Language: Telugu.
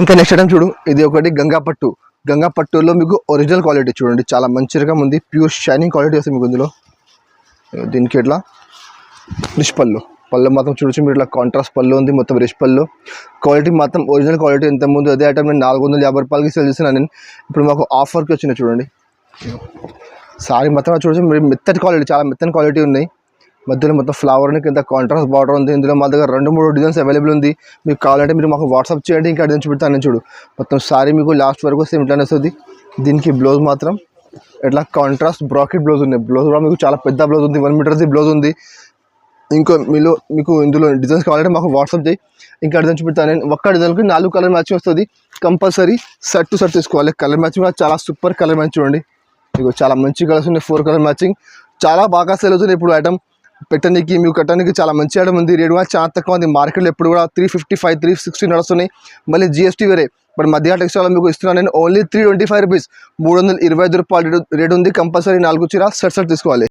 ఇంకా నెక్స్ట్ ఐటమ్ చూడు, ఇది ఒకటి గంగా పట్టులో మీకు ఒరిజినల్ క్వాలిటీ చూడండి, చాలా మంచి రకం ఉంది, ప్యూర్ షైనింగ్ క్వాలిటీ వస్తుంది మీకు ఇందులో. దీనికి ఇట్లా రిష్ పళ్ళు మాత్రం చూడొచ్చు మీరు, ఇట్లా కాంట్రాస్ట్ పళ్ళు ఉంది, మొత్తం రిష్ పళ్ళు. క్వాలిటీ మాత్రం ఒరిజినల్ క్వాలిటీ. ఎంత ముందు అదే ఐటమ్ నేను 450 రూపాయలకి సేల్ చేస్తున్నాను నేను. ఇప్పుడు మాకు ఆఫర్కి వచ్చినాయి చూడండి. సారీ మొత్తం చూడొచ్చు మీరు, మెత్తటి క్వాలిటీ, చాలా మెత్తని క్వాలిటీ ఉన్నాయి. మధ్యలో మొత్తం ఫ్లవర్ కింద కాంట్రాస్ట్ బార్డర్ ఉంది. ఇందులో మా దగ్గర 2-3 డిజైన్స్ అవైలబుల్ ఉంది. మీకు కావాలంటే మీరు మాకు వాట్సాప్ చేయండి, ఇంకా డిజైన్ చూపెడతాను చూడు. మొత్తం సారీ మీకు లాస్ట్ వరకు సేమ్ ఇట్లానే వస్తుంది. దీనికి బ్లౌజ్ మాత్రం ఇట్లా కాంట్రాస్ట్ బ్రాకెట్ బ్లౌజ్ ఉంది. బ్లౌజ్ కూడా మీకు చాలా పెద్ద బ్లౌజ్ ఉంది, 1 మీటర్ది బ్లౌజ్ ఉంది. మీకు ఇందులో డిజైన్స్ కావాలంటే మాకు వాట్సాప్ చేయి, ఇంకా డిజైన్ చూపెడతాను నేను. ఒక్క డిజైన్కి 4 కలర్ మ్యాచింగ్ వస్తుంది. కంపల్సరీ షర్ట్ టు షర్ట్ తీసుకోవాలి. కలర్ మ్యాచింగ్ కూడా చాలా సూపర్ కలర్ మ్యాచింగ్ చూడండి. మీకు చాలా మంచి కలర్స్ ఉన్నాయి, 4 కలర్ మ్యాచింగ్. చాలా బాగా సేల్ అవుతుంది ఇప్పుడు ఐటమ్. పెట్టడానికి మీకు కట్టడానికి చాలా మంచి ఐటమ్ ఉంది. రేట్ కూడా చాలా తక్కువ ఉంది. మార్కెట్లో ఎప్పుడు కూడా 355, 360 నడుస్తున్నాయి. మళ్ళీ GST వేరే. బట్ మధ్య టెక్స్టైల్ మీకు ఇస్తున్నాను నేను ఓన్లీ 325 రూపీస్, 325 రూపాయలు రేట్ ఉంది. కంపల్సరీ 4 చీర షర్ట్ తీసుకోవాలి.